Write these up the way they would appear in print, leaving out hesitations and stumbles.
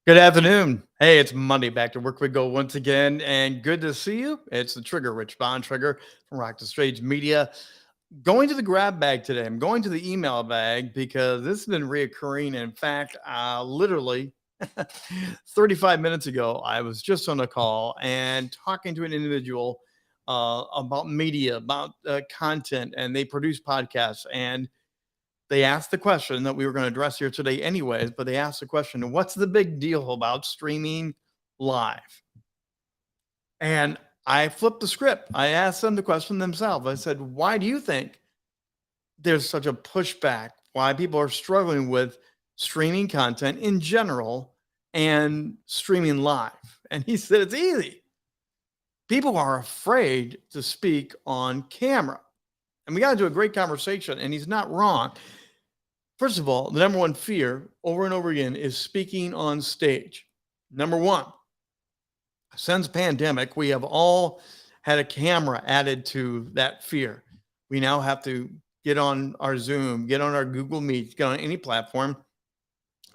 Good afternoon. Hey, it's Monday. Back to work we go once again, and good to see you. It's the Trigger, Rich Bond Trigger from Rock the Stage Media. Going to the grab bag today. I'm going to the email bag because this has been reoccurring. In fact, literally 35 minutes ago, I was just on a call and talking to an individual about media, about content, and they produce podcasts. And they asked the question that we were going to address here today, anyways, but they asked the question, what's the big deal about streaming live? And I flipped the script. I asked them the question themselves. I said, why do you think there's such a pushback? Why people are struggling with streaming content in general and streaming live? And he said, it's easy. People are afraid to speak on camera. And we got into a great conversation, and he's not wrong. First of all, the number one fear over and over again is speaking on stage. Number one, since pandemic, we have all had a camera added to that fear. We now have to get on our Zoom, get on our Google Meet, get on any platform,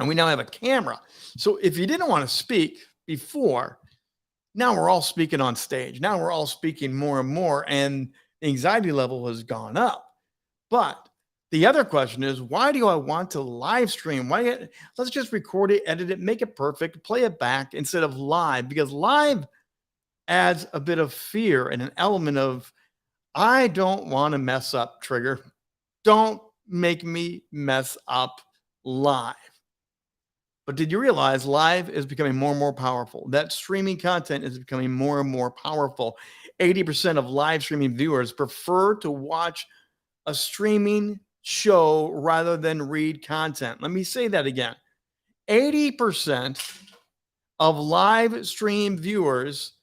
and we now have a camera. So if you didn't want to speak before, now we're all speaking on stage. Now we're all speaking more and more, and the anxiety level has gone up. But the other question is, why do I want to live stream? Let's just record it, edit it, make it perfect, play it back instead of live, because live adds a bit of fear and an element of, I don't want to mess up, Trigger. Don't make me mess up live. But did you realize live is becoming more and more powerful? That streaming content is becoming more and more powerful. 80% of live streaming viewers prefer to watch a streaming show rather than read content. Let me say that again. 80% of live stream viewers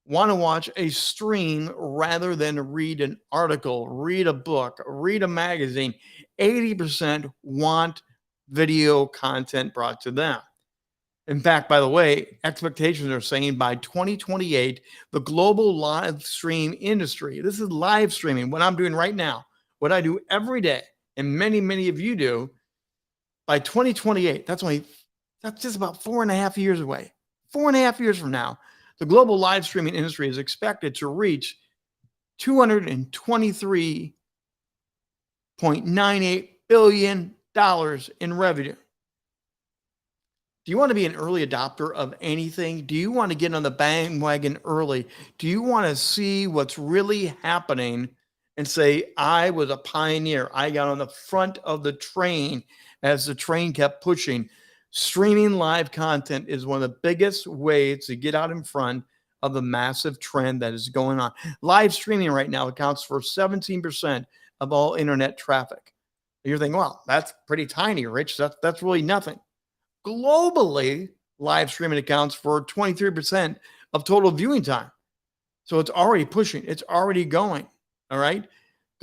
want to watch a stream rather than read an article, read a book, read a magazine. 80% want video content brought to them. In fact, by the way, expectations are saying by 2028, the global live stream industry, this is live streaming, what I'm doing right now, what I do every day, and many of you do, by 2028, that's just about 4.5 years away. 4.5 years from now, the global live streaming industry is expected to reach $223.98 billion in revenue. Do you want to be an early adopter of anything? Do you want to get on the bandwagon early? Do you want to see what's really happening and say, I was a pioneer. I got on the front of the train as the train kept pushing? Streaming live content is one of the biggest ways to get out in front of the massive trend that is going on. Live streaming right now accounts for 17% of all internet traffic. You're thinking, well, that's pretty tiny, Rich. That's really nothing. Globally, live streaming accounts for 23% of total viewing time. So it's already pushing. It's already going. All right.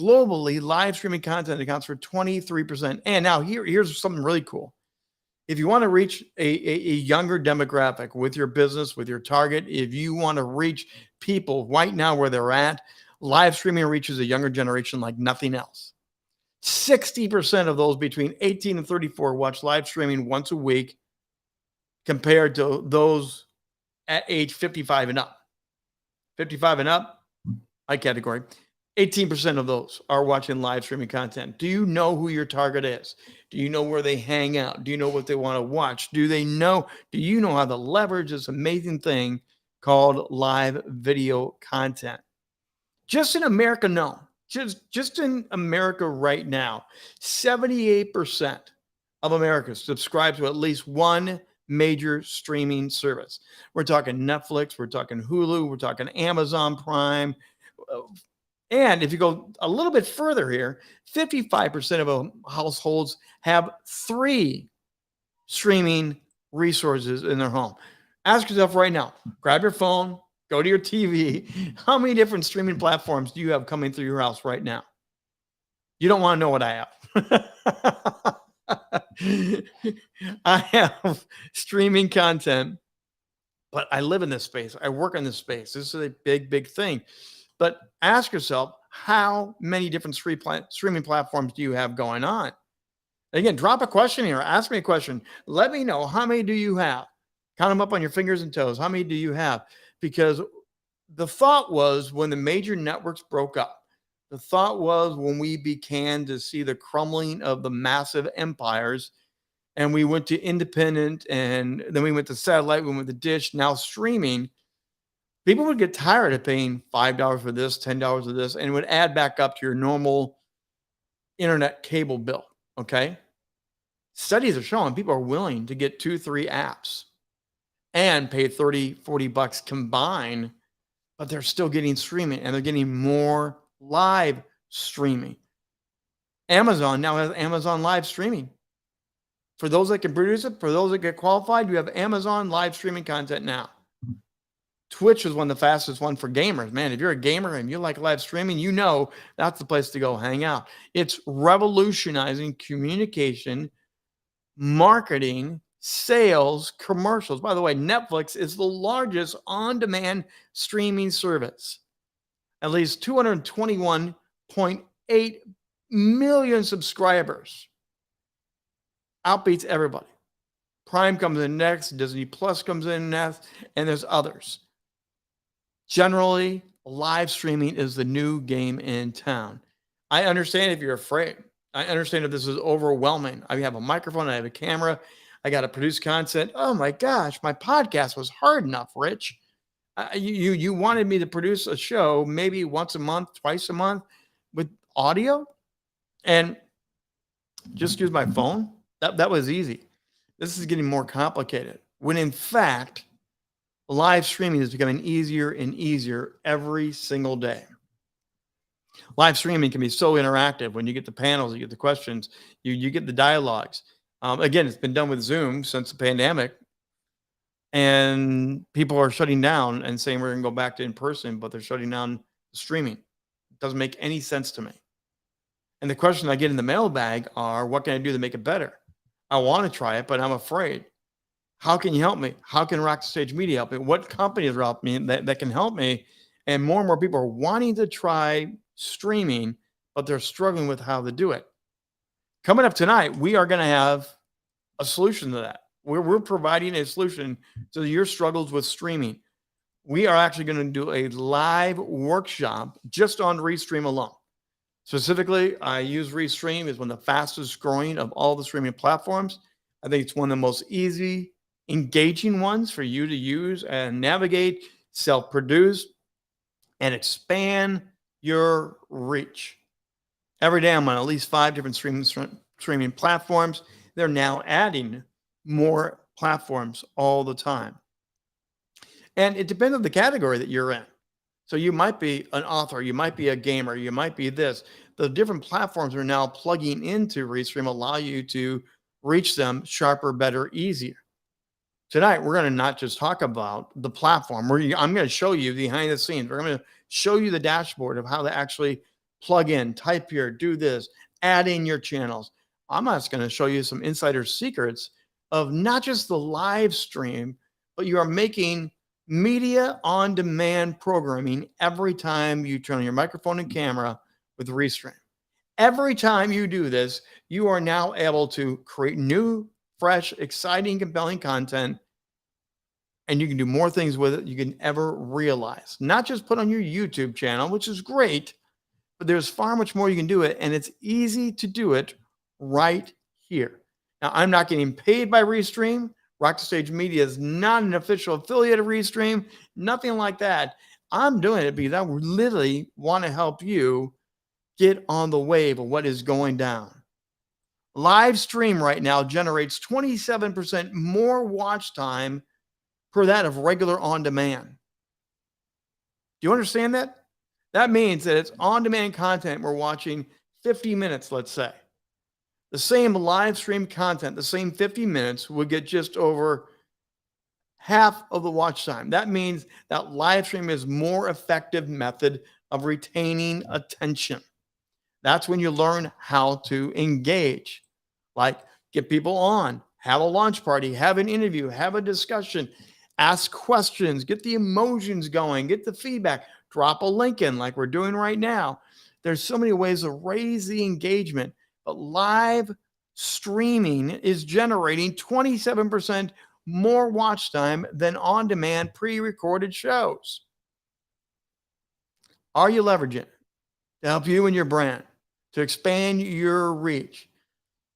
Globally, live streaming content accounts for 23%. And now here's something really cool. If you want to reach a younger demographic with your business, with your target, if you want to reach people right now where they're at, live streaming reaches a younger generation like nothing else. 60% of those between 18 and 34 watch live streaming once a week compared to those at age 55 and up. 55 and up, my category. 18% of those are watching live streaming content. Do you know who your target is? Do you know where they hang out? Do you know what they want to watch? Do you know how to leverage this amazing thing called live video content? Just in America, no. Just in America right now, 78% of Americans subscribe to at least one major streaming service. We're talking Netflix, we're talking Hulu, we're talking Amazon Prime. And if you go a little bit further here, 55% of households have 3 streaming resources in their home. Ask yourself right now, grab your phone, go to your TV. How many different streaming platforms do you have coming through your house right now? You don't want to know what I have. I have streaming content, but I live in this space. I work in this space. This is a big thing. But ask yourself, how many different streaming platforms do you have going on? Again, drop a question here. Ask me a question. Let me know, how many do you have? Count them up on your fingers and toes. How many do you have? Because the thought was when the major networks broke up, the thought was when we began to see the crumbling of the massive empires and we went to independent and then we went to satellite, we went to dish, now streaming, people would get tired of paying $5 for this, $10 for this, and it would add back up to your normal internet cable bill. Okay. Studies are showing people are willing to get 2, 3 apps and pay 30, $40 combined, but they're still getting streaming and they're getting more live streaming. Amazon now has Amazon live streaming. For those that can produce it, for those that get qualified, you have Amazon live streaming content now. Twitch is one of the fastest one for gamers. Man, if you're a gamer and you like live streaming, you know that's the place to go hang out. It's revolutionizing communication, marketing, sales, commercials. By the way, Netflix is the largest on-demand streaming service. At least 221.8 million subscribers. Outbeats everybody. Prime comes in next, Disney Plus comes in next, and there's others. Generally, live streaming is the new game in town. I understand if you're afraid. I understand if this is overwhelming. I have a microphone, I have a camera, I got to produce content. Oh my gosh, my podcast was hard enough, Rich. You wanted me to produce a show maybe once a month, twice a month with audio, and just use my phone. That was easy. This is getting more complicated. When in fact, live streaming is becoming easier and easier every single day. Live streaming can be so interactive. When you get the panels, you get the questions, you get the dialogues. Again, it's been done with Zoom since the pandemic, and people are shutting down and saying we're going to go back to in person, but they're shutting down streaming. It doesn't make any sense to me. And the questions I get in the mailbag are, what can I do to make it better? I want to try it, but I'm afraid. How can you help me? How can Rock the Stage Media help me? What companies are helping me that can help me? And more people are wanting to try streaming, but they're struggling with how to do it. Coming up tonight, we are going to have a solution to that. We're providing a solution to your struggles with streaming. We are actually going to do a live workshop just on Restream alone. Specifically, I use Restream as one of the fastest growing of all the streaming platforms. I think it's one of the most easy, engaging ones for you to use and navigate, self-produce, and expand your reach. Every day I'm on at least 5 different streaming platforms. They're now adding more platforms all the time. And it depends on the category that you're in. So you might be an author, you might be a gamer, you might be this. The different platforms are now plugging into Restream, allow you to reach them sharper, better, easier. Tonight, we're going to not just talk about the platform. I'm going to show you behind the scenes. We're going to show you the dashboard of how to actually plug in, type here, do this, add in your channels. I'm just going to show you some insider secrets of not just the live stream, but you are making media on demand programming every time you turn on your microphone and camera with Restream. Every time you do this, you are now able to create new, fresh, exciting, compelling content, and you can do more things with it you can ever realize. Not just put on your YouTube channel, which is great, but there's far much more you can do it, and it's easy to do it right here. Now, I'm not getting paid by Restream. Rock the Stage Media is not an official affiliate of Restream, nothing like that. I'm doing it because I literally want to help you get on the wave of what is going down. Live stream right now generates 27% more watch time per that of regular on demand. Do you understand that? That means that it's on demand content we're watching 50 minutes, let's say. The same live stream content, the same 50 minutes would get just over half of the watch time. That means that live stream is more effective method of retaining attention. That's when you learn how to engage, like get people on, have a launch party, have an interview, have a discussion, ask questions, get the emotions going, get the feedback, drop a link in like we're doing right now. There's so many ways to raise the engagement, but live streaming is generating 27% more watch time than on-demand pre-recorded shows. Are you leveraging it to help you and your brand, to expand your reach?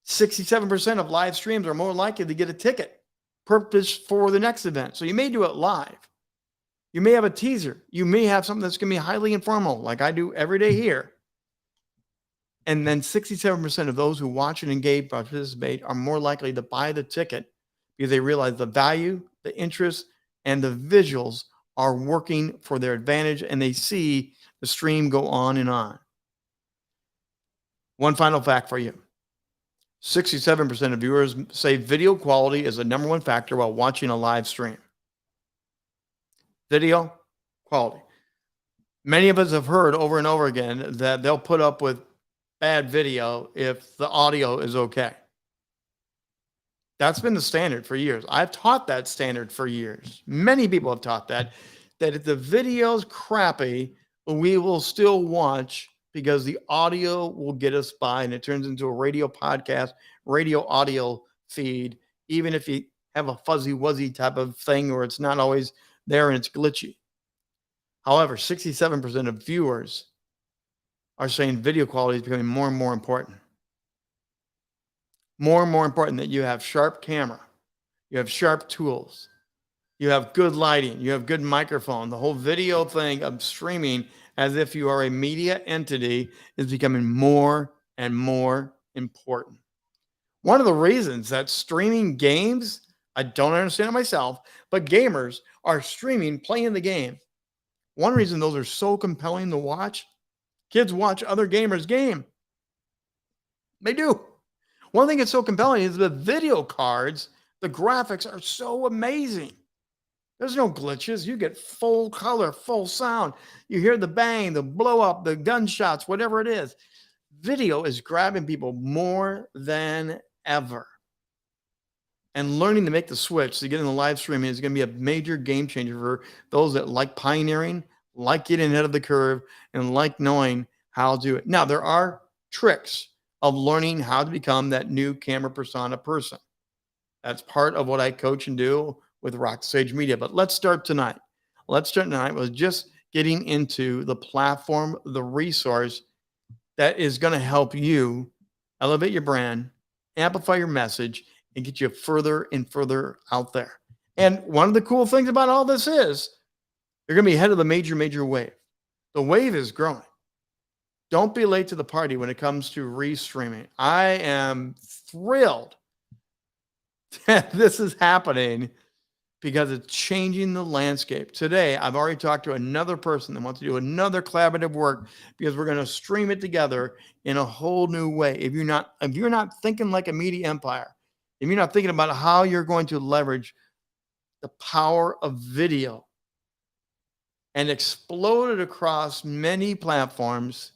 67% of live streams are more likely to get a ticket purpose for the next event. So you may do it live. You may have a teaser. You may have something that's going to be highly informal, like I do every day here. And then 67% of those who watch and engage, participate, are more likely to buy the ticket because they realize the value, the interest, and the visuals are working for their advantage, and they see the stream go on and on. One final fact for you. 67% of viewers say video quality is the number one factor while watching a live stream. Video quality. Many of us have heard over and over again that they'll put up with bad video if the audio is okay. That's been the standard for years. I've taught that standard for years. Many people have taught that if the video's crappy, we will still watch because the audio will get us by, and it turns into a radio podcast, radio audio feed, even if you have a fuzzy wuzzy type of thing where it's not always there and it's glitchy. However, 67% of viewers are saying video quality is becoming more and more important. More and more important that you have sharp camera, you have sharp tools, you have good lighting, you have good microphone. The whole video thing of streaming as if you are a media entity is becoming more and more important. One of the reasons that streaming games, I don't understand it myself, but gamers are streaming, playing the game. One reason those are so compelling to watch, kids watch other gamers game. They do. One thing that's so compelling is the video cards, the graphics are so amazing. There's no glitches. You get full color, full sound. You hear the bang, the blow up, the gunshots, whatever it is. Video is grabbing people more than ever. And learning to make the switch to get in the live streaming is going to be a major game changer for those that like pioneering, like getting ahead of the curve, and like knowing how to do it. Now, there are tricks of learning how to become that new camera persona person. That's part of what I coach and do with Rock the Stage Media. But let's start tonight. Let's start tonight with just getting into the platform, the resource that is going to help you elevate your brand, amplify your message, and get you further and further out there. And one of the cool things about all this is you're going to be ahead of the major wave. The wave is growing. Don't be late to the party when it comes to restreaming. I am thrilled that this is happening because it's changing the landscape. Today, I've already talked to another person that wants to do another collaborative work because we're going to stream it together in a whole new way. If you're not thinking like a media empire, if you're not thinking about how you're going to leverage the power of video and explode it across many platforms,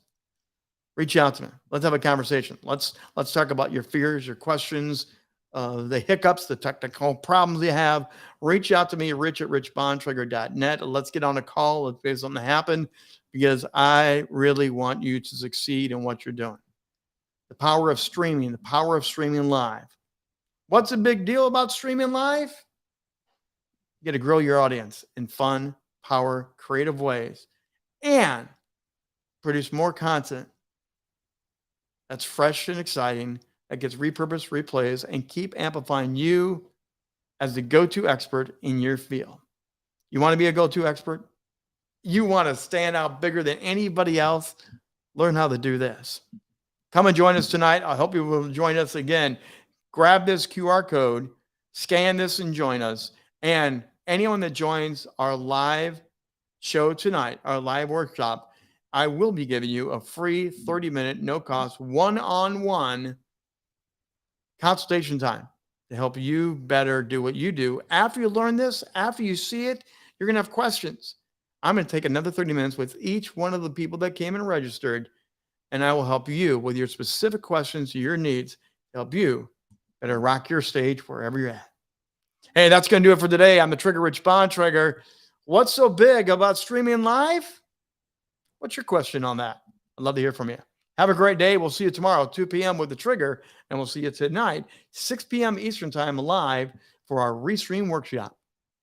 reach out to me. Let's have a conversation. Let's talk about your fears, your questions, the hiccups, the technical problems you have. Reach out to me, rich@richbontrager.net. Let's get on a call. Let's make something happen because I really want you to succeed in what you're doing. The power of streaming, the power of streaming live. What's the big deal about streaming live? You got to grow your audience in fun, power, creative ways and produce more content that's fresh and exciting, that gets repurposed, replays, and keep amplifying you as the go-to expert in your field. You want to be a go-to expert? You want to stand out bigger than anybody else? Learn how to do this. Come and join us tonight. I hope you will join us again. Grab this QR code, scan this, and join us. And anyone that joins our live show tonight, our live workshop, I will be giving you a free 30-minute, no-cost, one-on-one consultation time to help you better do what you do. After you learn this, after you see it, you're going to have questions. I'm going to take another 30 minutes with each one of the people that came and registered, and I will help you with your specific questions, your needs, to help you better rock your stage wherever you're at. Hey, that's going to do it for today. I'm the Trigger Rich Bontrager. What's so big about streaming live? What's your question on that? I'd love to hear from you. Have a great day. We'll see you tomorrow, 2 p.m. with The Trigger, and we'll see you tonight, 6 p.m. Eastern Time live for our Restream workshop.